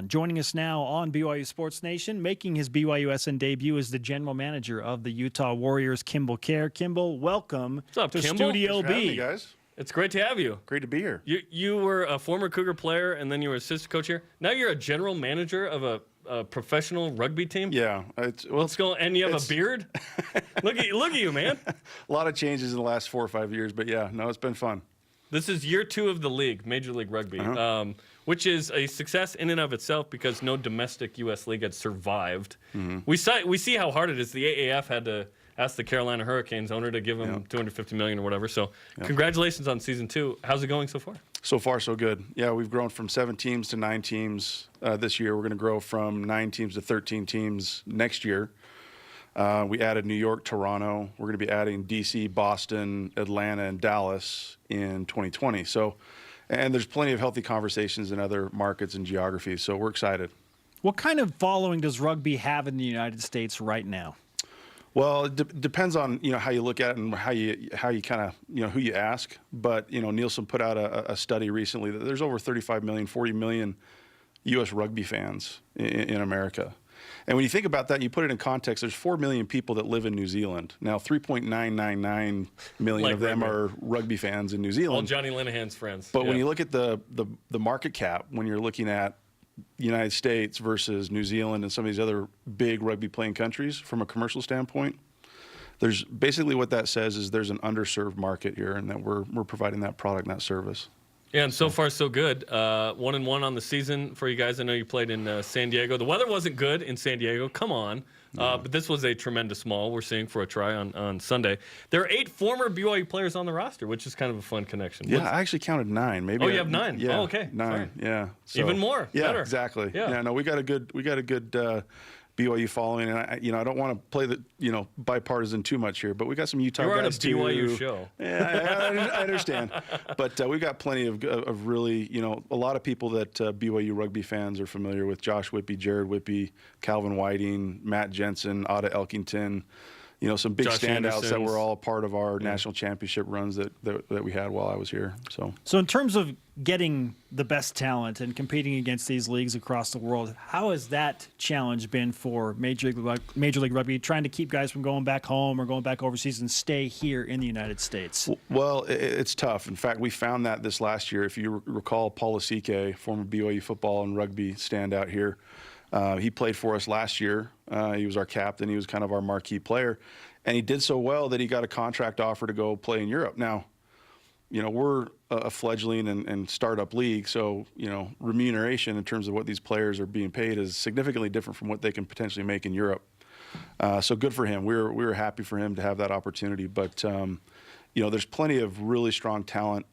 Joining us now on BYU Sports Nation, making his BYUSN debut is the general manager of the Utah Warriors, KImball Kjar. KImball, welcome What's up, to Kimball? Studio Thanks for having B. me, guys. It's great to have you. Great to be here. You were a former Cougar player, and then you were assistant coach here. Now you're a general manager of a professional rugby team. Yeah. Let's go. And you have a beard. Look at you, man. A lot of changes in the last 4 or 5 years, but yeah, no, it's been fun. This is year 2 of the league, Major League Rugby, which is a success in and of itself because no domestic U.S. league had survived. We see how hard it is. The AAF had to ask the Carolina Hurricanes owner to give them $250 million or whatever. So congratulations on season 2. How's it going so far? So far, so good. Yeah, we've grown from 7 teams to 9 teams this year. We're going to grow from 9 teams to 13 teams next year. We added New York, Toronto. We're going to be adding D.C., Boston, Atlanta, and Dallas in 2020. So, and there's plenty of healthy conversations in other markets and geographies. So we're excited. What kind of following does rugby have in the United States right now? Well, it depends on how you look at it and how you kind of who you ask. But Nielsen put out a study recently that there's over 35 million, 40 million U.S. rugby fans in America. And when you think about that, and you put it in context, there's 4 million people that live in New Zealand. Now, 3.999 million of them are rugby fans in New Zealand. All Johnny Linehan's friends. But when you look at the market cap, when you're looking at the United States versus New Zealand and some of these other big rugby playing countries from a commercial standpoint, there's basically what that says is there's an underserved market here, and that we're providing that product and that service. Yeah, and so far so good. 1-1 on the season for you guys. I know you played in San Diego. The weather wasn't good in San Diego. Come on. But this was a tremendous maul we're seeing for a try on Sunday. There are 8 former BYU players on the roster, which is kind of a fun connection. Yeah, I actually counted 9. Maybe. Oh, you have 9. Yeah, oh, okay. 9. Sorry. Yeah. So, even more. Yeah, better. Exactly. Yeah. No, we got a good BYU following, and I don't want to play the bipartisan too much here, but we got some Utah guys too. You're on a BYU show. Yeah, I understand, but we've got plenty of really a lot of people that BYU rugby fans are familiar with: Josh Whippy, Jared Whippy, Calvin Whiting, Matt Jensen, Otta Elkington. Some big standouts that were all part of our national championship runs that we had while I was here. So in terms of getting the best talent and competing against these leagues across the world, how has that challenge been for Major League Rugby, trying to keep guys from going back home or going back overseas and stay here in the United States? Well, it's tough. In fact, we found that this last year. If you recall, Paul Asike, former BYU football and rugby standout here, he played for us last year. He was our captain. He was kind of our marquee player. And he did so well that he got a contract offer to go play in Europe. Now, we're a fledgling and startup league, so, remuneration in terms of what these players are being paid is significantly different from what they can potentially make in Europe. So good for him. We were happy for him to have that opportunity. But, there's plenty of really strong talent,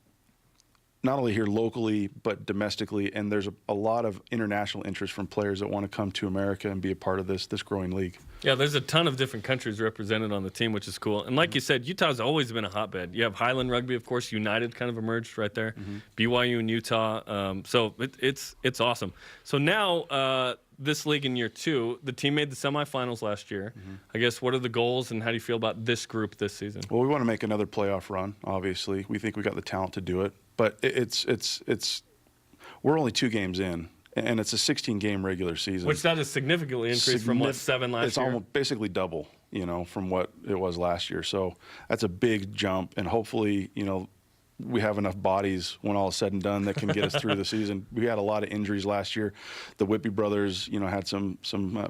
not only here locally, but domestically, and there's a lot of international interest from players that want to come to America and be a part of this growing league. Yeah, there's a ton of different countries represented on the team, which is cool. And like you said, Utah's always been a hotbed. You have Highland Rugby, of course. United kind of emerged right there. BYU and Utah. So it's awesome. So now this league in year 2, the team made the semifinals last year. I guess what are the goals and how do you feel about this group this season? Well, we want to make another playoff run, obviously. We think we got the talent to do it. But we're only 2 games in, and it's a 16-game regular season. Which that is significantly increased from what, 7 last year? It's almost basically double, from what it was last year. So that's a big jump, and hopefully, we have enough bodies when all is said and done that can get us through the season. We had a lot of injuries last year. The Whippy brothers, had some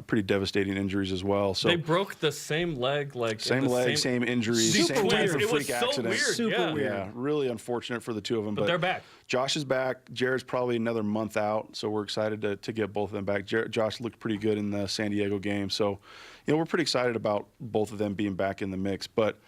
pretty devastating injuries as well. So they broke the same leg, same injuries, same type of freak accident. Super weird. Yeah, really unfortunate for the 2 of them. But they're back. Josh is back. Jared's probably another month out, so we're excited to get both of them back. Josh looked pretty good in the San Diego game, so we're pretty excited about both of them being back in the mix. But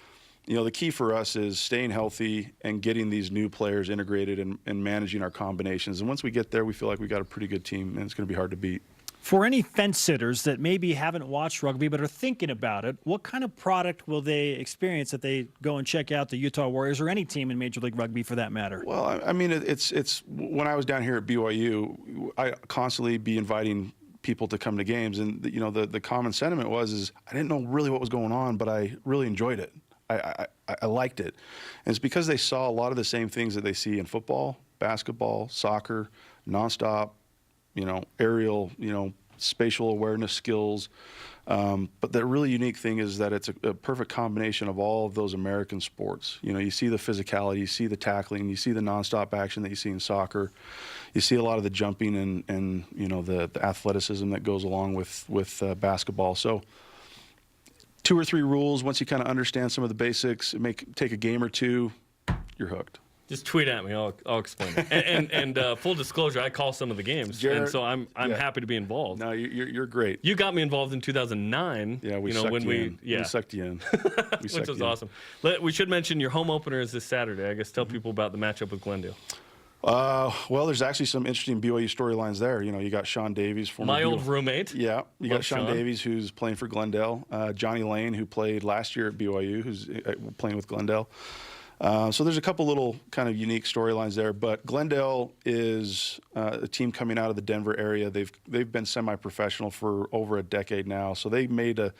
the key for us is staying healthy and getting these new players integrated and managing our combinations. And once we get there, we feel like we got a pretty good team, and it's going to be hard to beat. For any fence sitters that maybe haven't watched rugby but are thinking about it, what kind of product will they experience if they go and check out the Utah Warriors or any team in Major League Rugby for that matter? Well, I mean, it's when I was down here at BYU, I constantly be inviting people to come to games, and the common sentiment was I didn't know really what was going on, but I really enjoyed it. I liked it. And it's because they saw a lot of the same things that they see in football, basketball, soccer, nonstop, aerial, spatial awareness skills. But the really unique thing is that it's a perfect combination of all of those American sports. You see the physicality, you see the tackling, you see the nonstop action that you see in soccer. You see a lot of the jumping and the athleticism that goes along with basketball. So 2 or 3 rules. Once you kind of understand some of the basics, it may take a game or two, you're hooked. Just tweet at me. I'll explain it. And full disclosure, I call some of the games, Jared, and so I'm happy to be involved. No, you're great. You got me involved in 2009. Yeah, we sucked you in. Which was awesome. We should mention your home opener is this Saturday. I guess tell people about the matchup with Glendale. Well, there's actually some interesting BYU storylines there. You got Sean Davies, former my old roommate. Yeah, you got Sean Sean Davies, who's playing for Glendale. Johnny Lane, who played last year at BYU, who's playing with Glendale. So there's a couple little kind of unique storylines there, but Glendale is a team coming out of the Denver area. They've been semi-professional for over a decade now, so they made a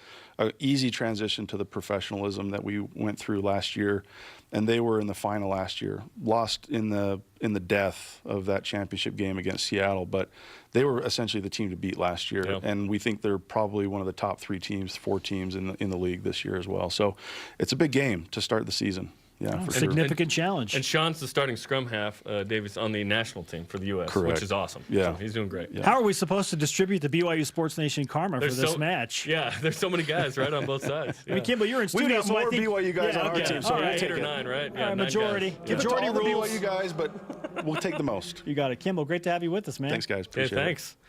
easy transition to the professionalism that we went through last year, and they were in the final last year, lost in the death of that championship game against Seattle, but they were essentially the team to beat last year, and we think they're probably one of the top 4 teams in the league this year as well. So it's a big game to start the season. Yeah, for significant challenge. And Sean's the starting scrum half, Davis, on the national team for the U.S., Correct. which is awesome. Yeah. So he's doing great. Yeah. How are we supposed to distribute the BYU Sports Nation karma for this match? Yeah, there's so many guys right on both sides. Yeah. I mean, Kimball, you're in studio. We got more BYU guys on our team, so we'll take 8 or 9, right? Yeah, majority. Give it to all the rules. BYU guys, but we'll take the most. You got it. Kimball, great to have you with us, man. Thanks, guys. Appreciate it. Thanks.